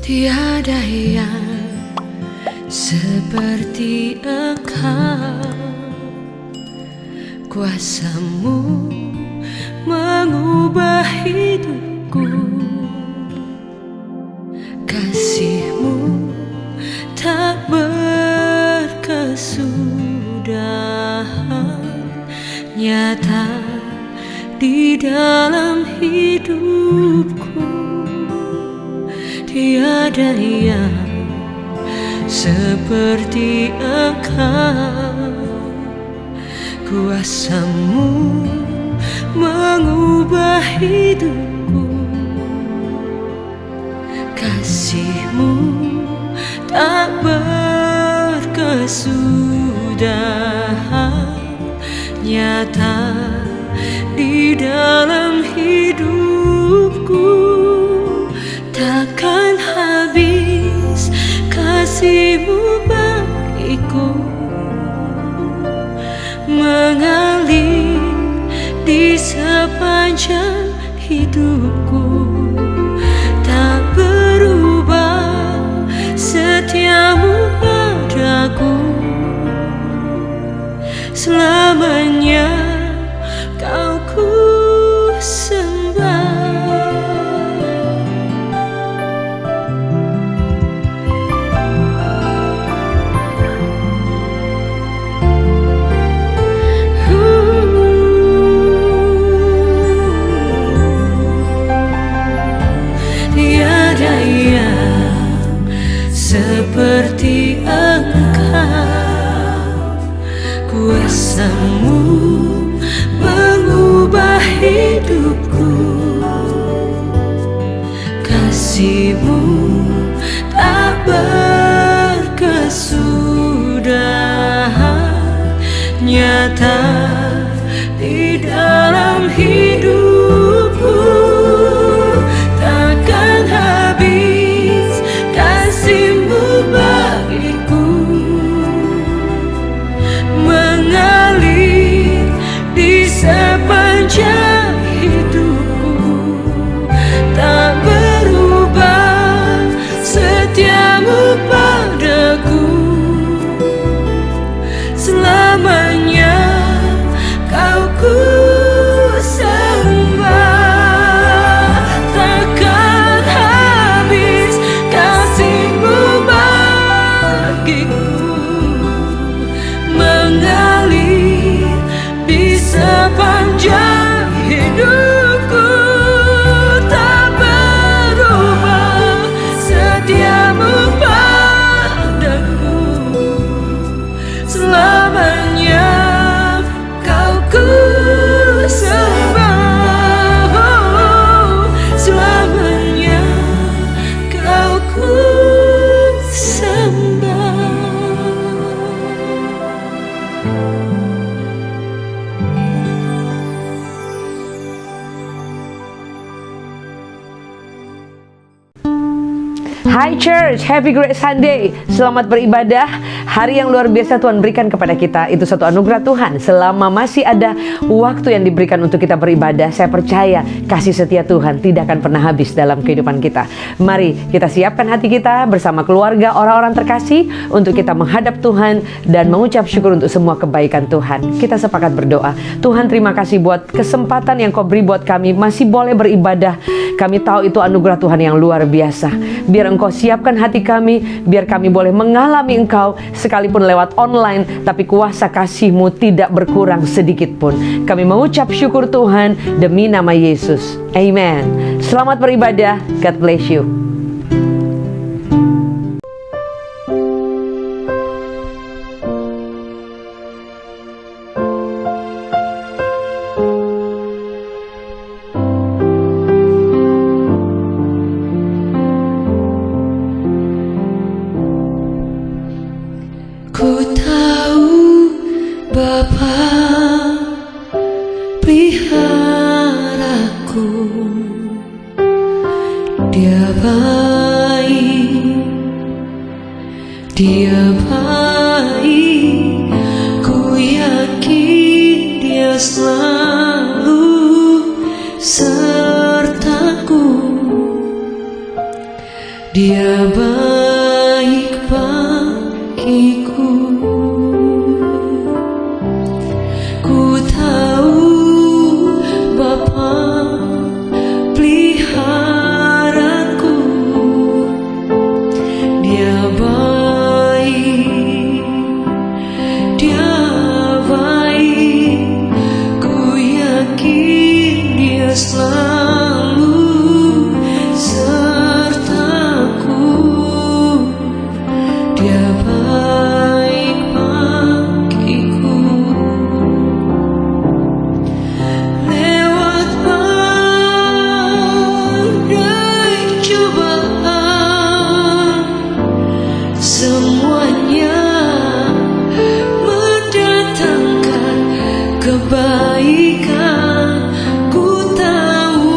Tiada yang seperti Engkau, kuasa-Mu mengubah hidupku, kasih-Mu tak berkesudahan, nyata di dalam hidupku. Tiada yang seperti Engkau, kuasa-Mu mengubah hidupku, kasih-Mu tak berkesudahan, nyata di dalam hidupku. Takkan habis kasih-Mu bagiku, mengalir di sepanjang hidupku. Tak berubah setia-Mu padaku, selamanya Kau ku sembah. Tiada yang seperti Engkau, kuasa-Mu mengubah hidupku, kasih-Mu tak berkesudahan, nyata di dalam hidupku. Takkan habis kasih-Mu bagiku, mengalir di sepanjang hidupku. Tak berubah setia-Mu padaku, selamanya Kau ku sembah. Takkan habis kasih-Mu bagiku, mengalir di sepanjang hidupku. Tak berubah setia-Mu padaku, selamanya Kau ku sembah. Selamanya Kau ku sembah. Hai Church, happy great Sunday. Selamat beribadah. Hari yang luar biasa Tuhan berikan kepada kita, itu satu anugerah Tuhan. Selama masih ada waktu yang diberikan untuk kita beribadah, saya percaya kasih setia Tuhan tidak akan pernah habis dalam kehidupan kita. Mari kita siapkan hati kita bersama keluarga, orang-orang terkasih, untuk kita menghadap Tuhan dan mengucap syukur untuk semua kebaikan Tuhan. Kita sepakat berdoa. Tuhan, terima kasih buat kesempatan yang Kau beri buat kami masih boleh beribadah. Kami tahu itu anugerah Tuhan yang luar biasa. Biar Engkau siapkan hati kami, biar kami boleh mengalami Engkau sekalipun lewat online, tapi kuasa kasih-Mu tidak berkurang sedikit pun. Kami mengucap syukur Tuhan demi nama Yesus. Amen. Selamat beribadah. God bless you. Ku tahu Bapa peliharaku, Dia baik, Dia baik. Ku yakin Dia selalu sertaku Dia baik bagiku. Ku tahu Bapa peliharaku. Dia baik, dia baik. Ku yakin dia selalu sertaku. Dia baik bagiku. Lewat badai cobaan, semuanya mendatangkan kebaikan. Ku tahu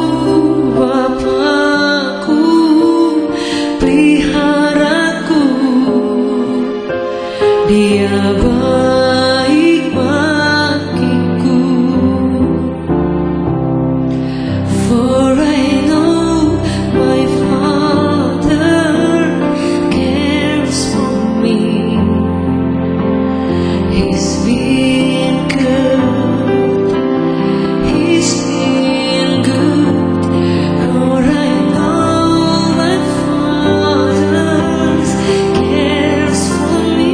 Bapakku peliharaku. Dia baik bagiku. For I know my Father cares for me. He's been good. He's been good. For I know my Father cares for me.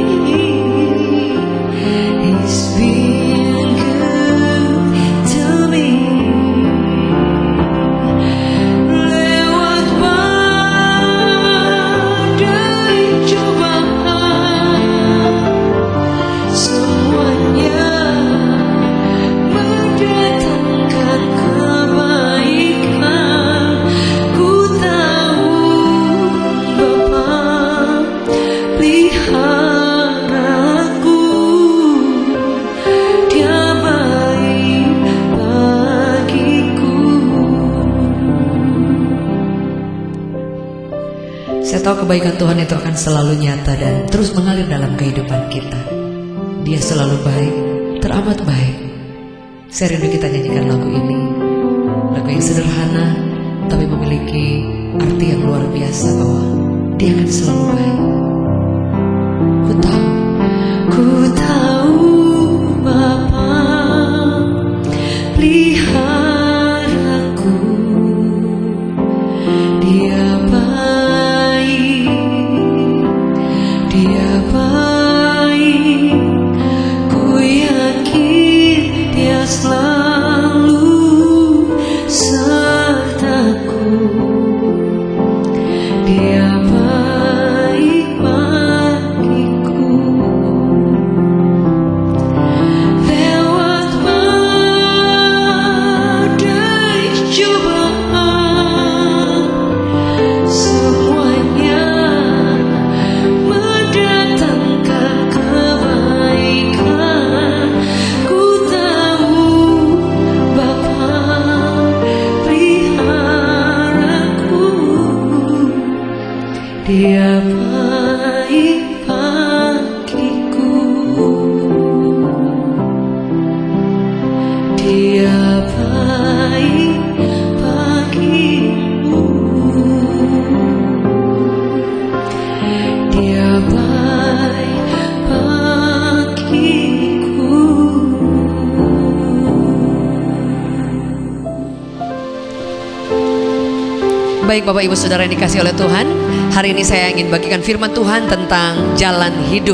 He's been good to me. Lewat badai cobaan, semuanya mendatangkan kebaikan. Ku tahu Bapa peliharaku. Dia baik bagiku. Saya tahu kebaikan Tuhan itu akan selalu nyata dan terus mengalir dalam kehidupan kita. Dia selalu baik, teramat baik. Saya rindu kita nyanyikan lagu ini. Lagu yang sederhana, tapi memiliki arti yang luar biasa bahwa Dia akan selalu baik. Ku tahu. Ku tahu Bapa peliharaku. Dia baik, dia baik. Ku yakin dia selalu sertaku. Dia baik bagiku. Lewat badai cobaan, semuanya mendatangkan kebaikan. Ku tahu Bapa peliharaku. Dia baik bagiku. Dia baik bagimu. Dia baik bagiku. Baik Bapak Ibu Saudara yang dikasihi oleh Tuhan, hari ini saya ingin bagikan firman Tuhan tentang jalan hidup.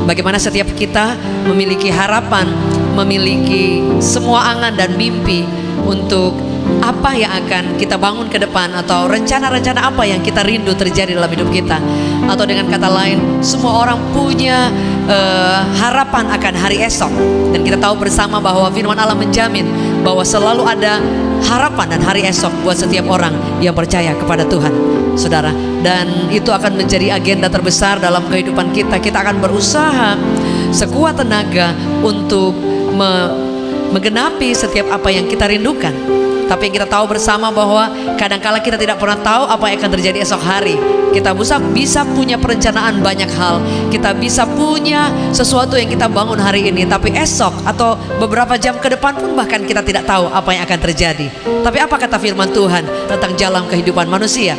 Bagaimana setiap kita memiliki harapan, memiliki semua angan dan mimpi untuk apa yang akan kita bangun ke depan, atau rencana-rencana apa yang kita rindu terjadi dalam hidup kita. Atau dengan kata lain, semua orang punya harapan akan hari esok. Dan kita tahu bersama bahwa firman Allah menjamin bahwa selalu ada harapan dan hari esok buat setiap orang yang percaya kepada Tuhan, saudara. Dan itu akan menjadi agenda terbesar dalam kehidupan kita. Kita akan berusaha sekuat tenaga untuk menggenapi setiap apa yang kita rindukan. Tapi yang kita tahu bersama bahwa kadangkala kita tidak pernah tahu apa yang akan terjadi esok hari. Kita bisa punya perencanaan banyak hal, kita bisa punya sesuatu yang kita bangun hari ini, tapi esok atau beberapa jam ke depan pun bahkan kita tidak tahu apa yang akan terjadi. Tapi apa kata firman Tuhan tentang jalan kehidupan manusia?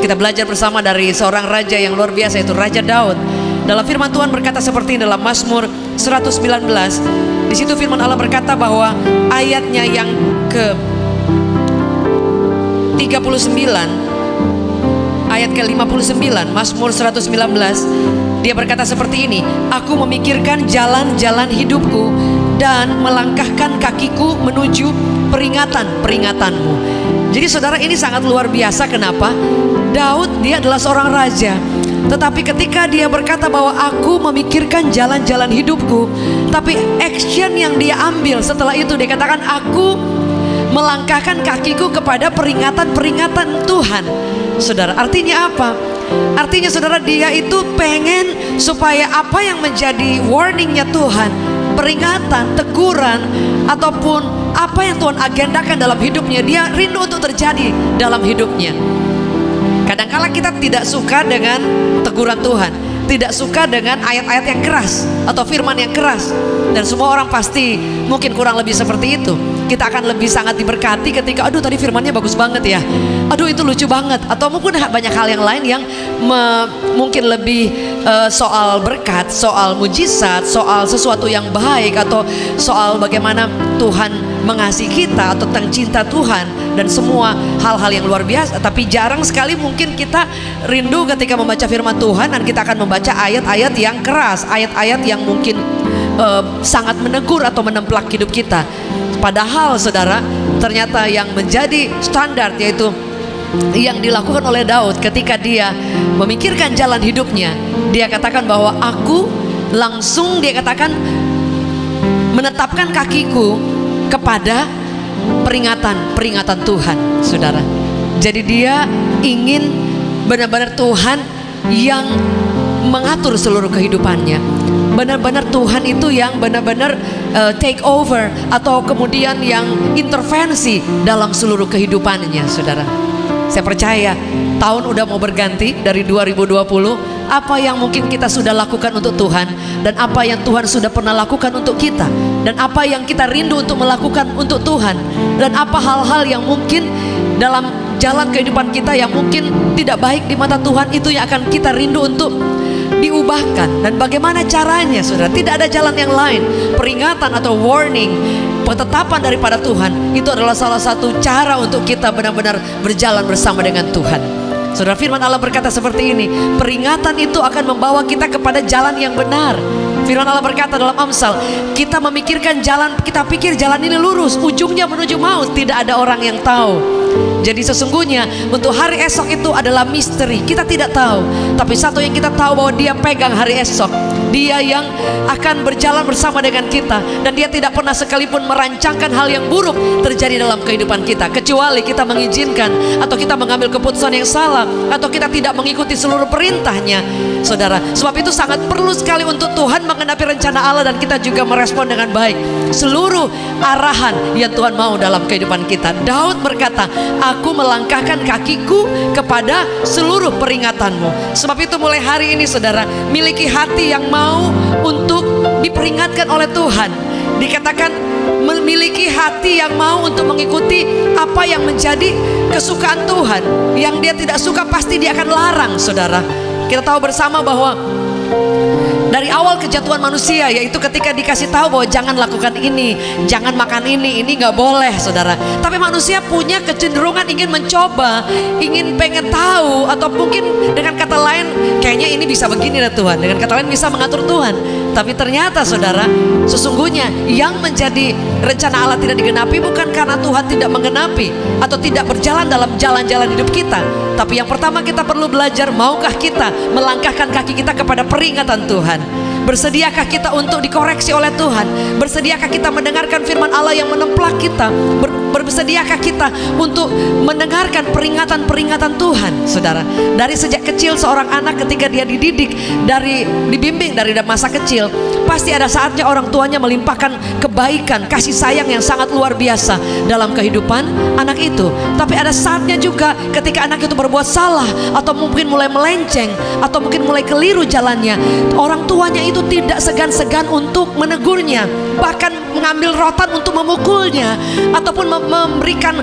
Kita belajar bersama dari seorang raja yang luar biasa, yaitu Raja Daud. Dalam firman Tuhan berkata seperti ini dalam Mazmur 119. Di situ firman Allah berkata bahwa ayatnya yang ke 39, ayat ke-59, Mazmur 119, dia berkata seperti ini, aku memikirkan jalan-jalan hidupku dan melangkahkan kakiku menuju peringatan-peringatanmu. Jadi saudara, ini sangat luar biasa. Kenapa? Daud, dia adalah seorang raja, tetapi ketika dia berkata bahwa aku memikirkan jalan-jalan hidupku, tapi action yang dia ambil setelah itu, dia katakan aku melangkahkan kakiku kepada peringatan-peringatan Tuhan. Saudara, artinya apa? Artinya saudara, dia itu pengen supaya apa yang menjadi warningnya Tuhan, peringatan, teguran, ataupun apa yang Tuhan agendakan dalam hidupnya, dia rindu untuk terjadi dalam hidupnya. Kadangkala kita tidak suka dengan teguran Tuhan, tidak suka dengan ayat-ayat yang keras atau firman yang keras. Dan semua orang pasti mungkin kurang lebih seperti itu. Kita akan lebih sangat diberkati ketika aduh tadi firmannya bagus banget ya, aduh itu lucu banget, atau mungkin banyak hal yang lain yang mungkin lebih soal berkat, soal mujizat, soal sesuatu yang baik, atau soal bagaimana Tuhan mengasihi kita, atau tentang cinta Tuhan dan semua hal-hal yang luar biasa. Tapi jarang sekali mungkin kita rindu ketika membaca firman Tuhan dan kita akan membaca ayat-ayat yang keras, ayat-ayat yang mungkin sangat menegur atau menemplak hidup kita. Padahal saudara, ternyata yang menjadi standar, yaitu yang dilakukan oleh Daud ketika dia memikirkan jalan hidupnya, dia katakan bahwa aku langsung, dia katakan, menetapkan kakiku kepada peringatan-peringatan Tuhan, saudara. Jadi dia ingin benar-benar Tuhan yang mengatur seluruh kehidupannya, benar-benar Tuhan itu yang benar-benar take over, atau kemudian yang intervensi dalam seluruh kehidupannya, saudara. Saya percaya tahun udah mau berganti dari 2020. Apa yang mungkin kita sudah lakukan untuk Tuhan, dan apa yang Tuhan sudah pernah lakukan untuk kita, dan apa yang kita rindu untuk melakukan untuk Tuhan, dan apa hal-hal yang mungkin dalam jalan kehidupan kita yang mungkin tidak baik di mata Tuhan, itu yang akan kita rindu untuk diubahkan. Dan bagaimana caranya, saudara? Tidak ada jalan yang lain. Peringatan atau warning, ketetapan daripada Tuhan, itu adalah salah satu cara untuk kita benar-benar berjalan bersama dengan Tuhan. Saudara, firman Allah berkata seperti ini, peringatan itu akan membawa kita kepada jalan yang benar. Firman Allah berkata dalam Amsal, kita memikirkan jalan, kita pikir jalan ini lurus, ujungnya menuju maut, tidak ada orang yang tahu. Jadi sesungguhnya untuk hari esok itu adalah misteri, kita tidak tahu. Tapi satu yang kita tahu, bahwa Dia pegang hari esok, Dia yang akan berjalan bersama dengan kita, dan Dia tidak pernah sekalipun merancangkan hal yang buruk terjadi dalam kehidupan kita, kecuali kita mengizinkan atau kita mengambil keputusan yang salah, atau kita tidak mengikuti seluruh perintahnya, saudara. Sebab itu sangat perlu sekali untuk Tuhan mengenapi rencana Allah, dan kita juga merespon dengan baik seluruh arahan yang Tuhan mau dalam kehidupan kita. Daud berkata, aku melangkahkan kakiku kepada seluruh peringatanmu. Sebab itu mulai hari ini, saudara, miliki hati yang mau untuk diperingatkan oleh Tuhan. Dikatakan memiliki hati yang mau untuk mengikuti apa yang menjadi kesukaan Tuhan. Yang Dia tidak suka pasti Dia akan larang, saudara. Kita tahu bersama bahwa dari awal kejatuhan manusia, yaitu ketika dikasih tahu bahwa jangan lakukan ini, jangan makan ini nggak boleh, saudara. Tapi manusia punya kecenderungan ingin mencoba, ingin pengen tahu, atau mungkin dengan kata lain, kayaknya ini bisa begini lah Tuhan, dengan kata lain bisa mengatur Tuhan. Tapi ternyata, saudara, sesungguhnya yang menjadi rencana Allah tidak digenapi bukan karena Tuhan tidak menggenapi atau tidak berjalan dalam jalan-jalan hidup kita. Tapi yang pertama kita perlu belajar, maukah kita melangkahkan kaki kita kepada peringatan Tuhan? Bersediakah kita untuk dikoreksi oleh Tuhan? Bersediakah kita mendengarkan firman Allah yang menemplak kita? Bersediakah kita untuk mendengarkan peringatan-peringatan Tuhan? Saudara, dari sejak kecil seorang anak ketika dia dibimbing dari masa kecil, pasti ada saatnya orang tuanya melimpahkan kebaikan, kasih sayang yang sangat luar biasa dalam kehidupan anak itu. Tapi ada saatnya juga ketika anak itu berbuat salah, atau mungkin mulai melenceng, atau mungkin mulai keliru jalannya, orang tuanya itu tidak segan-segan untuk menegurnya, bahkan mengambil rotan untuk memukulnya, ataupun memberikan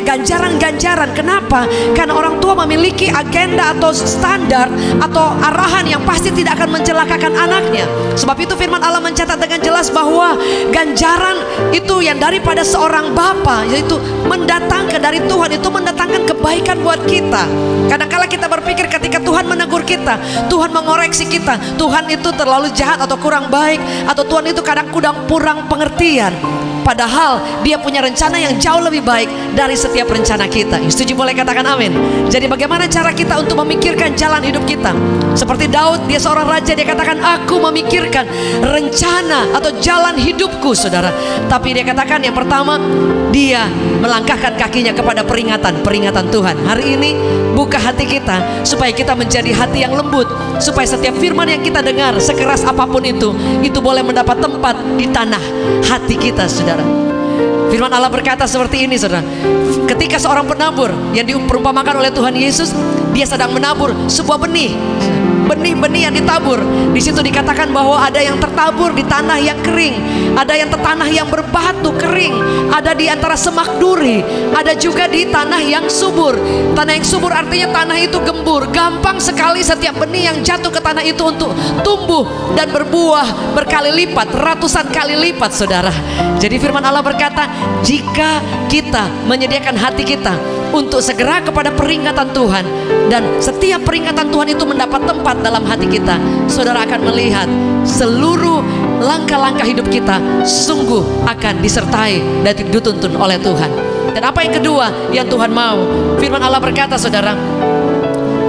ganjaran-ganjaran. Kenapa? Karena orang tua memiliki agenda atau standar atau arahan yang pasti tidak akan mencelakakan anaknya. Sebab itu firman Allah mencatat dengan jelas bahwa ganjaran itu yang daripada seorang bapa, yaitu mendatangkan dari Tuhan, itu mendatangkan kebaikan buat kita. Kadang-kala kita berpikir ketika Tuhan menegur kita, Tuhan mengoreksi kita, Tuhan itu terlalu jahat atau kurang baik, atau Tuhan itu kadang kurang pengertian. Padahal dia punya rencana yang jauh lebih baik dari setiap rencana kita. Setuju, boleh katakan amin. Jadi bagaimana cara kita untuk memikirkan jalan hidup kita? Seperti Daud, dia seorang raja, dia katakan, aku memikirkan rencana atau jalan hidupku, saudara. Tapi dia katakan yang pertama, dia melangkahkan kakinya kepada peringatan Tuhan. Hari ini buka hati kita supaya kita menjadi hati yang lembut, supaya setiap firman yang kita dengar, sekeras apapun itu boleh mendapat tempat di tanah hati kita, saudara. Firman Allah berkata seperti ini, saudara. Ketika seorang penabur yang diperumpamakan oleh Tuhan Yesus, dia sedang menabur sebuah benih yang ditabur. Di situ dikatakan bahwa ada yang tertabur di tanah yang kering, ada yang tanah yang berbatu kering, ada di antara semak duri, ada juga di tanah yang subur. Tanah yang subur artinya tanah itu gembur, gampang sekali setiap benih yang jatuh ke tanah itu untuk tumbuh dan berbuah berkali lipat, ratusan kali lipat, saudara. Jadi firman Allah berkata, jika kita menyediakan hati kita untuk segera kepada peringatan Tuhan, dan setiap peringatan Tuhan itu mendapat tempat dalam hati kita, saudara akan melihat seluruh langkah-langkah hidup kita sungguh akan disertai dan dituntun oleh Tuhan. Dan apa yang kedua yang Tuhan mau? Firman Allah berkata, saudara,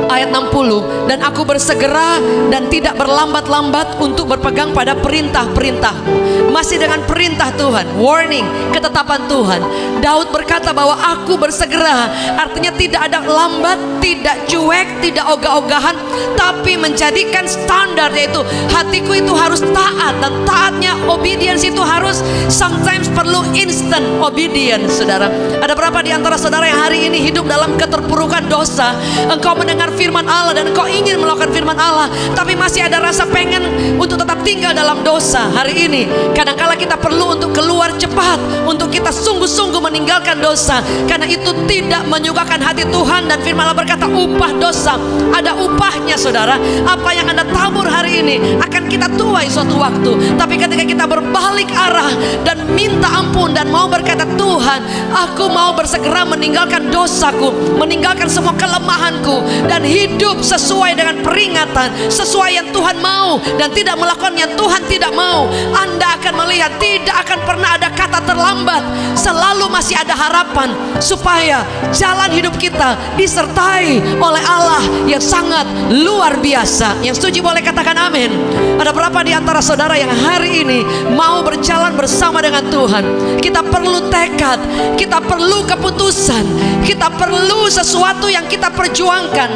ayat 60, dan aku bersegera dan tidak berlambat-lambat untuk berpegang pada perintah-perintahmu. Masih dengan perintah Tuhan, warning, ketetapan Tuhan. Daud berkata bahwa aku bersegera, artinya tidak ada lambat, tidak cuek, tidak ogah-ogahan, tapi menjadikan standar, yaitu hatiku itu harus taat, dan taatnya obedience itu harus sometimes perlu instant obedience, saudara. Ada berapa di antara saudara yang hari ini hidup dalam keterpurukan dosa? Engkau mendengar firman Allah dan engkau ingin melakukan firman Allah, tapi masih ada rasa pengen untuk tetap tinggal dalam dosa. Hari ini kadangkala kita perlu untuk keluar cepat, untuk kita sungguh-sungguh meninggalkan dosa, karena itu tidak menyukakan hati Tuhan. Dan firman Allah berkata, upah dosa ada upahnya, saudara. Apa yang Anda tabur hari ini akan kita tuai suatu waktu. Tapi ketika kita berbalik arah dan minta ampun dan mau berkata, Tuhan, aku mau bersegera meninggalkan dosaku, meninggalkan semua kelemahanku, dan hidup sesuai dengan peringatan, sesuai yang Tuhan mau, dan tidak melakukan yang Tuhan tidak mau, Anda akan melihat tidak akan pernah ada kata terlambat. Selalu masih ada harapan supaya jalan hidup kita disertai oleh Allah yang sangat luar biasa. Yang setuju boleh katakan amin. Ada berapa di antara saudara yang hari ini mau berjalan bersama dengan Tuhan? Kita perlu tekad, kita perlu keputusan, kita perlu sesuatu yang kita perjuangkan,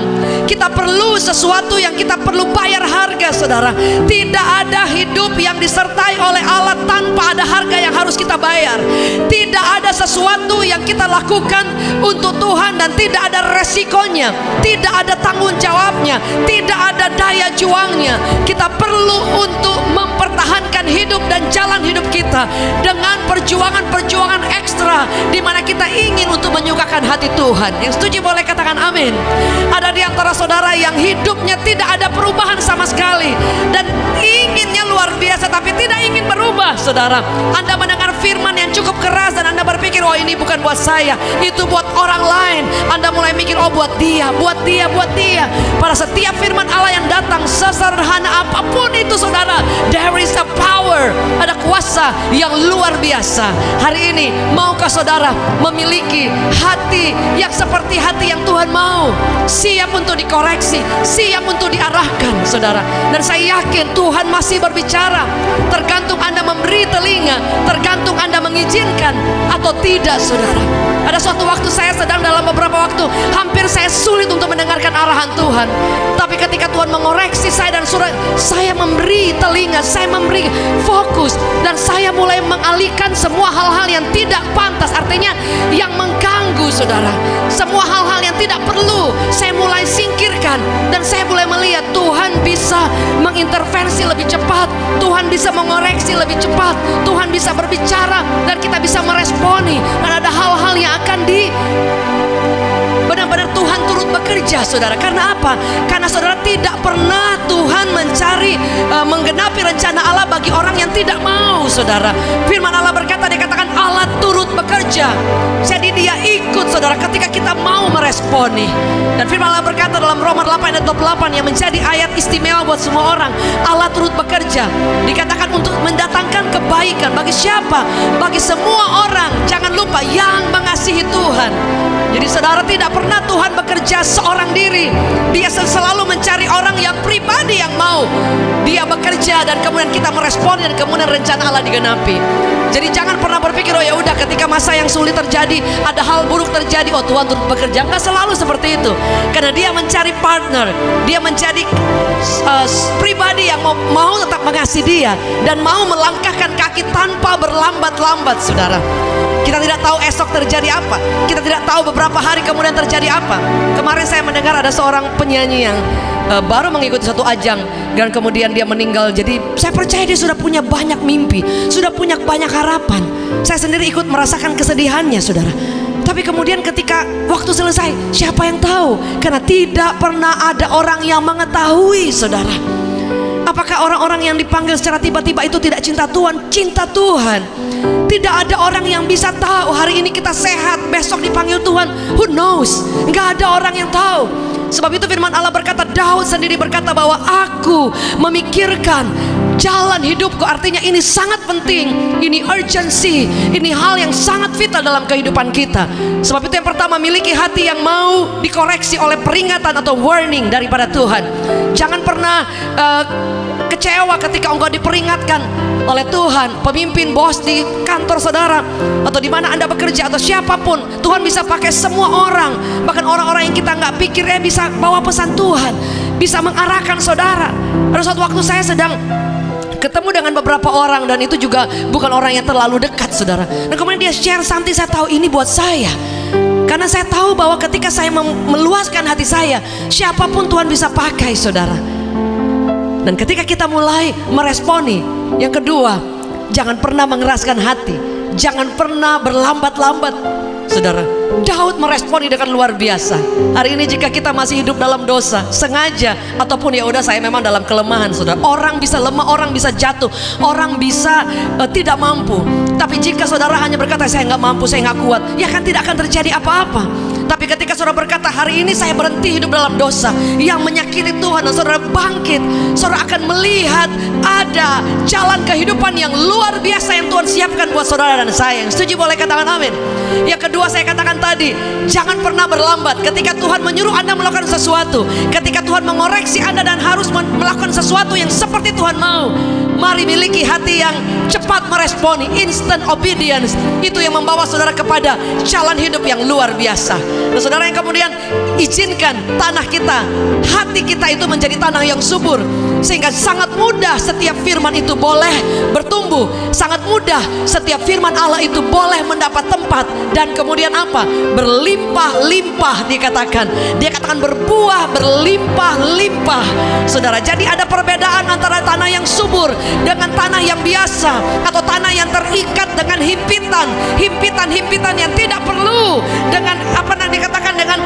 kita perlu sesuatu yang kita perlu bayar harga, saudara. Tidak ada hidup yang disertai oleh Allah tanpa ada harga yang harus kita bayar. Tidak ada sesuatu yang kita lakukan untuk Tuhan dan tidak ada resikonya, tidak ada tanggung jawabnya, tidak ada daya juangnya. Kita perlu untuk mempertahankan hidup dan jalan hidup kita dengan perjuangan-perjuangan ekstra, di mana kita ingin untuk menyukakan hati Tuhan. Yang setuju boleh katakan amin. Ada di antara saudara yang hidupnya tidak ada perubahan sama sekali, dan inginnya luar biasa tapi tidak ingin berubah, saudara. Anda mendengar firman yang cukup keras dan Anda berpikir, berpikir, oh ini bukan buat saya, itu buat orang lain. Anda mulai mikir, oh buat dia, buat dia, buat dia. Pada setiap firman Allah yang datang, sesederhana apapun itu saudara, there is a power, ada kuasa yang luar biasa. Hari ini maukah saudara memiliki hati yang seperti hati yang Tuhan mau? Siap untuk dikoreksi, siap untuk diarahkan saudara. Dan saya yakin Tuhan masih berbicara. Tergantung Anda memberi telinga, tergantung Anda mengizinkan atau tidak saudara. Ada suatu waktu saya sedang dalam beberapa waktu hampir saya sulit untuk mendengarkan arahan Tuhan. Tapi ketika Tuhan mengoreksi saya dan saudara, saya memberi telinga, saya memberi fokus, dan saya mulai mengalihkan semua hal-hal yang tidak pantas, artinya yang mengganggu saudara. Semua hal-hal yang tidak perlu saya mulai singkirkan, dan saya mulai melihat Tuhan bisa mengintervensi lebih cepat, Tuhan bisa mengoreksi lebih cepat, Tuhan bisa berbicara dan kita bisa meresponi. Dan ada hal-hal yang akan benar-benar Tuhan turut bekerja saudara. Karena apa? Karena saudara tidak pernah Tuhan mencari menggenapi rencana Allah bagi orang yang tidak mau saudara. Firman Allah berkata, dikatakan Allah turut bekerja. Jadi dia ikut saudara ketika kita mau meresponi. Dan firman Allah berkata dalam Roma 8 ayat 28 yang menjadi ayat istimewa buat semua orang, Allah turut bekerja. Dikatakan untuk mendatangkan kebaikan bagi siapa? Bagi semua orang. Jangan lupa yang mengasihi Tuhan. Jadi saudara, tidak pernah Tuhan bekerja seorang diri. Dia selalu mencari orang yang pribadi yang mau. Dia bekerja dan kemudian kita merespon, dan kemudian rencana Allah digenapi. Jadi jangan pernah berpikir, oh ya udah ketika masa yang sulit terjadi, ada hal buruk terjadi, oh Tuhan turut bekerja. Enggak selalu seperti itu. Karena dia mencari partner, dia mencari pribadi yang mau tetap mengasihi dia dan mau melangkahkan kaki tanpa berlambat-lambat saudara. Kita tidak tahu esok terjadi apa, kita tidak tahu beberapa hari kemudian terjadi apa. Kemarin saya mendengar ada seorang penyanyi yang baru mengikuti satu ajang dan kemudian dia meninggal. Jadi saya percaya dia sudah punya banyak mimpi, sudah punya banyak harapan. Saya sendiri ikut merasakan kesedihannya saudara. Tapi kemudian ketika waktu selesai, siapa yang tahu? Karena tidak pernah ada orang yang mengetahui saudara. Apakah orang-orang yang dipanggil secara tiba-tiba itu tidak cinta Tuhan? Cinta Tuhan. Tidak ada orang yang bisa tahu hari ini kita sehat, besok dipanggil Tuhan. Who knows? Nggak ada orang yang tahu. Sebab itu firman Allah berkata, Daud sendiri berkata bahwa aku memikirkan jalan hidupku. Artinya ini sangat penting, ini urgency, ini hal yang sangat vital dalam kehidupan kita. Sebab itu yang pertama, miliki hati yang mau dikoreksi oleh peringatan atau warning daripada Tuhan. Jangan pernah kecewa ketika engkau diperingatkan oleh Tuhan, pemimpin, bos di kantor saudara, atau di mana Anda bekerja, atau siapapun. Tuhan bisa pakai semua orang, bahkan orang-orang yang kita nggak pikir bisa bawa pesan Tuhan, bisa mengarahkan saudara. Ada suatu waktu saya sedang ketemu dengan beberapa orang, dan itu juga bukan orang yang terlalu dekat saudara. Dan kemudian dia share something, saya tahu ini buat saya. Karena saya tahu bahwa ketika saya meluaskan hati saya, siapapun Tuhan bisa pakai saudara. Dan ketika kita mulai meresponi, yang kedua, jangan pernah mengeraskan hati, jangan pernah berlambat-lambat saudara. Daud meresponi dengan luar biasa. Hari ini jika kita masih hidup dalam dosa, sengaja ataupun ya udah saya memang dalam kelemahan saudara. Orang bisa lemah, orang bisa jatuh, orang bisa tidak mampu. Tapi jika saudara hanya berkata saya nggak mampu, saya nggak kuat, ya kan tidak akan terjadi apa-apa. Tapi ketika saudara berkata hari ini saya berhenti hidup dalam dosa yang menyakiti Tuhan, dan saudara bangkit, saudara akan melihat ada jalan kehidupan yang luar biasa yang Tuhan siapkan buat saudara dan saya. Yang setuju boleh katakan amin. Yang kedua saya katakan tadi, jangan pernah berlambat. Ketika Tuhan menyuruh Anda melakukan sesuatu, ketika Tuhan mengoreksi Anda dan harus melakukan sesuatu yang seperti Tuhan mau, mari miliki hati yang cepat meresponi, instant obedience. Itu yang membawa saudara kepada jalan hidup yang luar biasa. Dan saudara yang kemudian izinkan tanah kita, hati kita itu menjadi tanah yang subur, sehingga sangat mudah setiap firman itu boleh bertumbuh. Sangat mudah setiap firman Allah itu boleh mendapat tempat. Dan kemudian apa? Berlimpah-limpah dikatakan. Dia katakan berbuah berlimpah-limpah saudara. Jadi ada perbedaan antara tanah yang subur dengan tanah yang biasa, atau tanah yang terikat dengan himpitan yang tidak perlu, dengan apa yang dikatakan dengan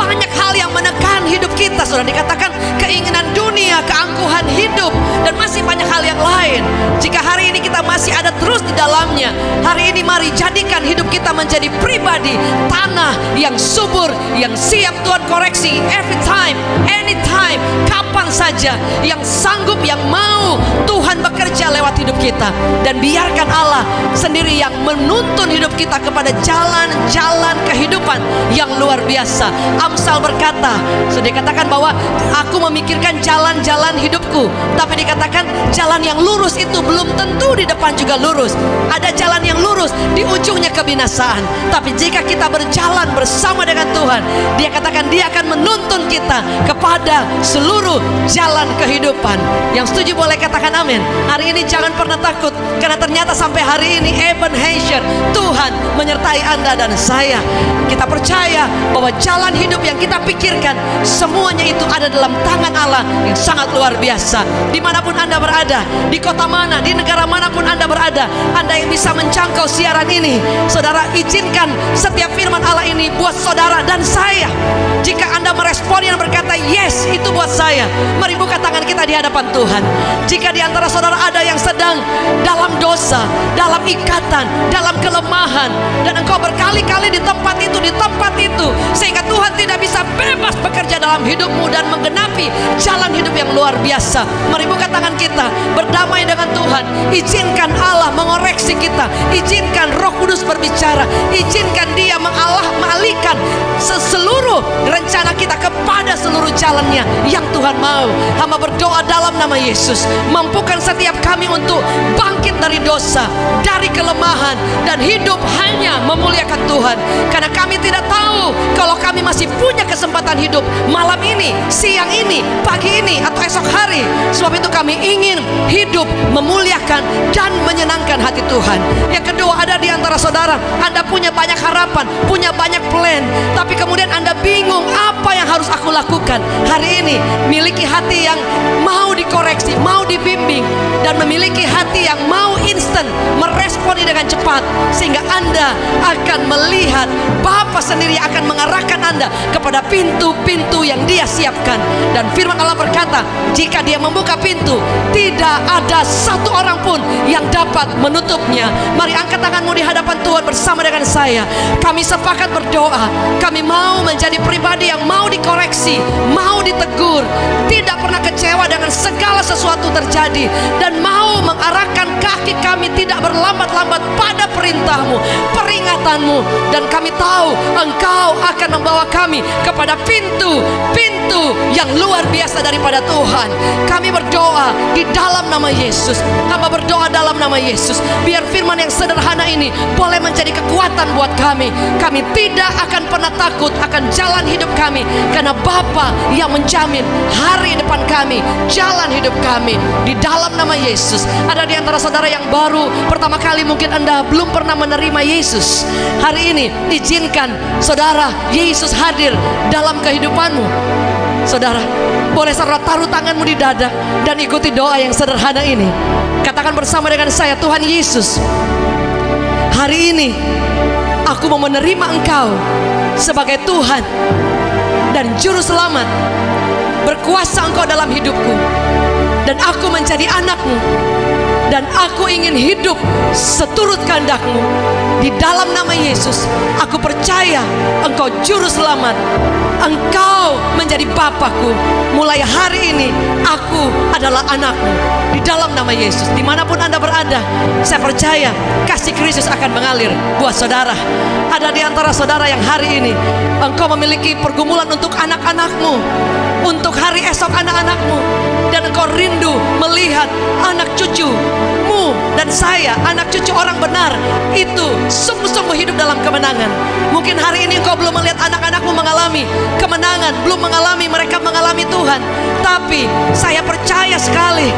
banyak hal yang menekan hidup kita, saudara, dikatakan keinginan dunia, keangkuhan hidup, dan masih banyak hal yang lain. Jika hari ini kita masih ada terus di dalamnya, hari ini mari jadikan hidup kita menjadi pribadi tanah yang subur, yang siap Tuhan koreksi every time, anytime, kapan saja, yang sanggup, yang mau Tuhan bekerja lewat hidup kita. Dan biarkan Allah sendiri yang menuntun hidup kita kepada jalan-jalan kehidupan yang luar biasa. Amsal berkata, sudah dikatakan bahwa aku memikirkan jalan-jalan hidupku, tapi dikatakan jalan yang lurus itu belum tentu di depan juga lurus. Ada jalan yang lurus di ujungnya kebinasaan, tapi jika kita berjalan bersama dengan Tuhan, Dia katakan Dia akan menuntun kita kepada seluruh jalan kehidupan. Yang setuju boleh katakan amin. Hari ini jangan pernah takut, karena ternyata sampai hari ini Ebenezer, Tuhan menyertai Anda dan saya. Kita percaya bahwa jalan hidup yang kita pikirkan semuanya itu ada dalam tangan Allah yang sangat luar biasa. Dimanapun Anda berada, di kota mana, di negara manapun Anda berada, Anda yang bisa menjangkau siaran ini, saudara, izinkan setiap firman Allah ini buat saudara dan saya. Jika Anda merespon yang berkata yes, itu buat saya, mari buka tangan kita di hadapan Tuhan. Jika di antara saudara ada yang sedang dalam dosa, dalam ikatan, dalam kelemahan, dan engkau berkali-kali di tempat itu, sehingga Tuhan tidak bisa bebas bekerja dalam hidupmu dan menggenapi jalan hidup yang luar biasa, mari buka tangan kita, berdamai dengan Tuhan. Izinkan Allah mengoreksi kita, izinkan Roh Kudus berbicara, izinkan Dia mengalihkan seluruh rencana kita kepada seluruh jalannya yang Tuhan mau. Hamba berdoa dalam nama Yesus, mampukan setiap kami untuk bangkit dari dosa, dari kelemahan, dan hidup hanya memuliakan Tuhan. Karena kami tidak tahu kalau kami masih punya kesempatan hidup malam ini, siang ini, pagi ini, atau esok hari. Sebab itu kami ingin hidup memuliakan dan menyenangkan hati Tuhan. Yang kedua, ada di antara saudara, Anda punya banyak harapan, punya banyak plan, tapi kemudian Anda bingung apa yang harus aku lakukan. Hari ini miliki hati yang mau dikoreksi, mau dibimbing, dan memiliki hati yang mau instan, meresponi dengan cepat, sehingga Anda akan melihat Bapa sendiri akan mengarahkan Anda kepada pintu-pintu yang Dia siapkan. Dan firman Allah berkata, jika Dia membuka pintu, tidak ada satu orang pun yang dapat menutupnya. Mari angkat tanganmu di hadapan Tuhan bersama dengan saya. Kami sepakat berdoa, kami mau menjadi pribadi yang mau dikoreksi, mau ditegur, tidak pernah kecewa dengan segala sesuatu terjadi, dan mau mengarahkan kaki kami tidak berlambat-lambat pada perintah-Mu, peringatanmu. Dan kami tahu Engkau akan membawa kami kepada pintu-pintu yang luar biasa daripada Tuhan. Kami berdoa di dalam nama Yesus. Hamba berdoa dalam nama Yesus, biar firman yang sederhana ini boleh menjadi kekuatan buat kami. Kami tidak akan pernah takut akan jalan hidup kami, karena Bapa yang menjamin hari depan kami, jalan hidup kami. Di dalam nama Yesus. Ada di antara saudara yang baru pertama kali, mungkin Anda belum pernah menerima Yesus. Hari ini izinkan saudara Yesus hadir dalam kehidupanmu. Saudara, boleh saudara taruh tanganmu di dada dan ikuti doa yang sederhana ini. Katakan bersama dengan saya, Tuhan Yesus, hari ini aku mau menerima Engkau sebagai Tuhan dan Juru Selamat. Berkuasa Engkau dalam hidupku, dan aku menjadi anak-Mu, dan aku ingin hidup seturut kehendak-Mu. Di dalam nama Yesus, aku percaya Engkau Juru Selamat, Engkau menjadi Bapakku. Mulai hari ini aku adalah anak-Mu. Di dalam nama Yesus, dimanapun Anda berada, saya percaya kasih Kristus akan mengalir buat saudara. Ada di antara saudara yang hari ini engkau memiliki pergumulan untuk anak-anak-Mu, untuk hari esok anak-anak-Mu, dan engkau rindu melihat anak cucumu dan saya, anak cucu orang benar, itu sungguh-sungguh hidup dalam kemenangan. Mungkin hari ini engkau belum melihat anak-anakmu mengalami kemenangan, belum mereka mengalami Tuhan, tapi saya percaya sekali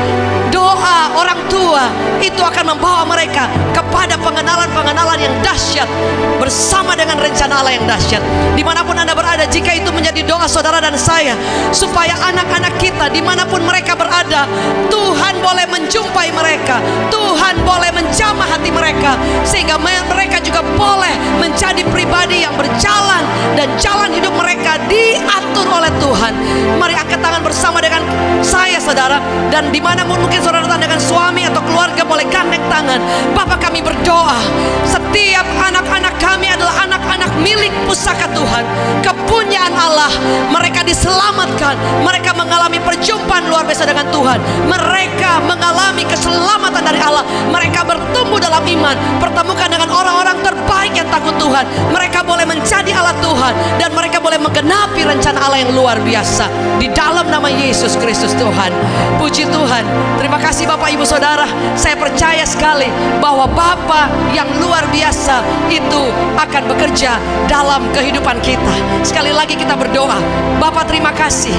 doa orang tua itu akan membawa mereka kepada pengenalan-pengenalan yang dahsyat bersama dengan rencana Allah yang dahsyat. Dimanapun Anda berada, jika itu menjadi doa saudara dan saya, supaya anak-anak kita dimanapun mereka berada, Tuhan boleh menjumpai mereka, Tuhan boleh menjamah hati mereka, sehingga mereka juga boleh menjadi pribadi yang berjalan, dan jalan hidup mereka diatur oleh Tuhan. Mari angkat tangan bersama dengan saya saudara. Dan dimanapun mungkin saudara dengan suami atau keluarga boleh gandeng tangan. Bapa, kami berdoa, setiap anak-anak kami adalah anak-anak milik pusaka Tuhan, kepunyaan Allah. Mereka diselamatkan, mereka mengalami perjumpaan luar biasa dengan Tuhan, mereka mengalami keselamatan dari Allah, mereka bertumbuh dalam iman, pertemukan dengan orang-orang terbaik yang takut Tuhan. Mereka boleh menjadi alat Tuhan, dan mereka boleh menggenapi rencana Allah yang luar biasa di dalam nama Yesus Kristus Tuhan. Puji Tuhan. Terima kasih Bapak Ibu Saudara. Saya percaya sekali bahwa Bapa yang luar biasa itu akan bekerja dalam kehidupan kita. Sekali lagi kita berdoa. Bapa, terima kasih.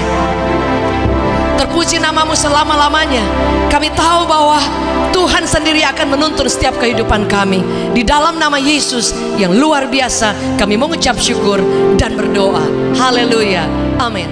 Terpuji namamu selama-lamanya. Kami tahu bahwa Tuhan sendiri akan menuntun setiap kehidupan kami. Di dalam nama Yesus yang luar biasa, kami mengucap syukur dan berdoa. Haleluya. Amin.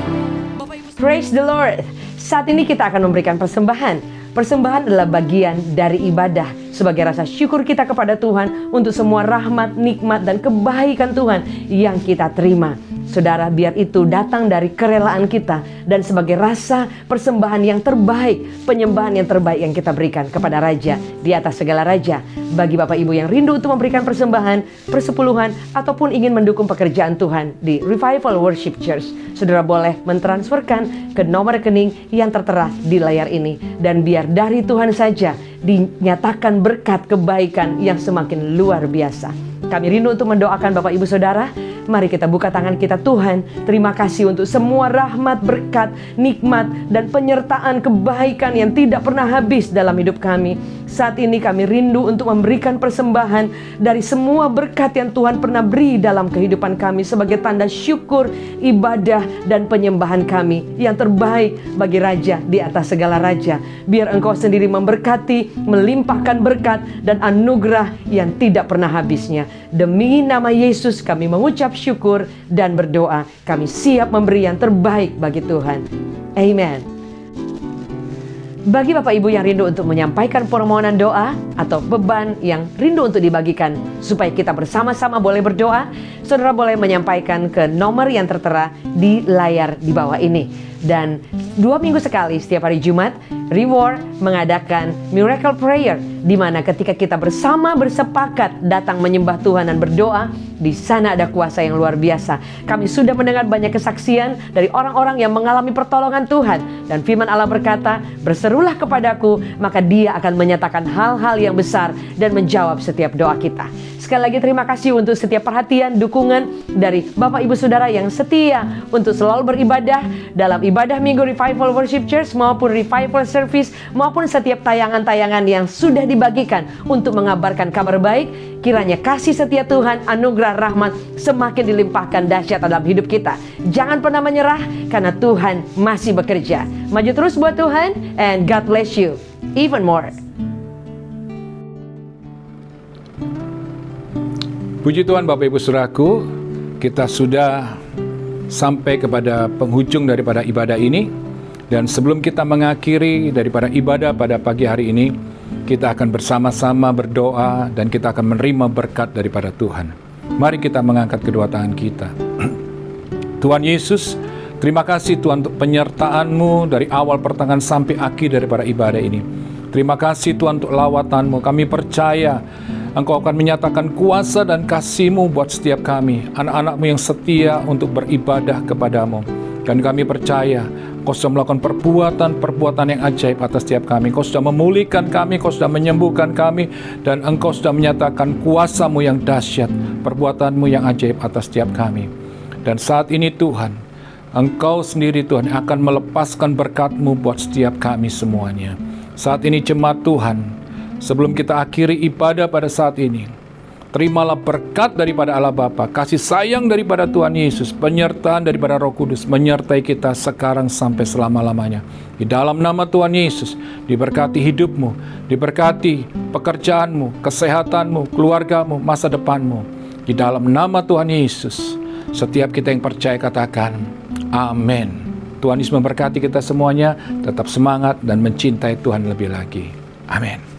Praise the Lord. Saat ini kita akan memberikan persembahan. Persembahan adalah bagian dari ibadah sebagai rasa syukur kita kepada Tuhan untuk semua rahmat, nikmat, dan kebaikan Tuhan yang kita terima. Saudara, biar itu datang dari kerelaan kita dan sebagai rasa persembahan yang terbaik, penyembahan yang terbaik yang kita berikan kepada Raja di atas segala raja. Bagi Bapak Ibu yang rindu untuk memberikan persembahan, persepuluhan, ataupun ingin mendukung pekerjaan Tuhan di Revival Worship Church, saudara boleh mentransferkan ke nomor rekening yang tertera di layar ini. Dan biar dari Tuhan saja dinyatakan berkat kebaikan yang semakin luar biasa. Kami rindu untuk mendoakan Bapak Ibu Saudara. Mari kita buka tangan kita. Tuhan, terima kasih untuk semua rahmat, berkat, nikmat, dan penyertaan kebaikan yang tidak pernah habis dalam hidup kami. Saat ini kami rindu untuk memberikan persembahan dari semua berkat yang Tuhan pernah beri dalam kehidupan kami sebagai tanda syukur, ibadah, dan penyembahan kami yang terbaik bagi Raja di atas segala raja. Biar Engkau sendiri memberkati, melimpahkan berkat dan anugerah yang tidak pernah habisnya. Demi nama Yesus kami mengucap syukur dan berdoa. Kami siap memberi yang terbaik bagi Tuhan. Amen. Bagi Bapak Ibu yang rindu untuk menyampaikan permohonan doa atau beban yang rindu untuk dibagikan supaya kita bersama-sama boleh berdoa, saudara boleh menyampaikan ke nomor yang tertera di layar di bawah ini. Dan 2 minggu sekali setiap hari Jumat, Reward mengadakan Miracle Prayer, di mana ketika kita bersama bersepakat datang menyembah Tuhan dan berdoa, di sana ada kuasa yang luar biasa. Kami sudah mendengar banyak kesaksian dari orang-orang yang mengalami pertolongan Tuhan. Dan firman Allah berkata, berserulah kepadaku, maka Dia akan menyatakan hal-hal yang besar dan menjawab setiap doa kita. Sekali lagi terima kasih untuk setiap perhatian, dukungan dari Bapak Ibu Saudara yang setia untuk selalu beribadah dalam ibadah Minggu Revival Worship Church maupun Revival Service maupun setiap tayangan-tayangan yang sudah dibagikan untuk mengabarkan kabar baik. Kiranya kasih setia Tuhan, anugerah rahmat semakin dilimpahkan dahsyat dalam hidup kita. Jangan pernah menyerah karena Tuhan masih bekerja. Maju terus buat Tuhan, and God bless you even more. Puji Tuhan Bapak Ibu Saudaraku, kita sudah sampai kepada penghujung daripada ibadah ini. Dan sebelum kita mengakhiri daripada ibadah pada pagi hari ini, kita akan bersama-sama berdoa dan kita akan menerima berkat daripada Tuhan. Mari kita mengangkat kedua tangan kita. Tuhan Yesus, terima kasih Tuhan untuk penyertaan-Mu dari awal pertengahan sampai akhir daripada ibadah ini. Terima kasih Tuhan untuk lawatan-Mu. Kami percaya Engkau akan menyatakan kuasa dan kasih-Mu buat setiap kami, anak-anak-Mu yang setia untuk beribadah kepadamu. Dan kami percaya Kau sudah melakukan perbuatan yang ajaib atas setiap kami. Kau sudah memulihkan kami, Kau sudah menyembuhkan kami, dan Engkau sudah menyatakan kuasa-Mu yang dahsyat, perbuatan-Mu yang ajaib atas setiap kami. Dan saat ini Tuhan, Engkau sendiri Tuhan akan melepaskan berkat-Mu buat setiap kami semuanya. Saat ini jemaat Tuhan, sebelum kita akhiri ibadah pada saat ini, terimalah berkat daripada Allah Bapa, kasih sayang daripada Tuhan Yesus, penyertaan daripada Roh Kudus menyertai kita sekarang sampai selama-lamanya. Di dalam nama Tuhan Yesus, diberkati hidupmu, diberkati pekerjaanmu, kesehatanmu, keluargamu, masa depanmu. Di dalam nama Tuhan Yesus, setiap kita yang percaya katakan, amin. Tuhan Yesus memberkati kita semuanya, tetap semangat dan mencintai Tuhan lebih lagi. Amin.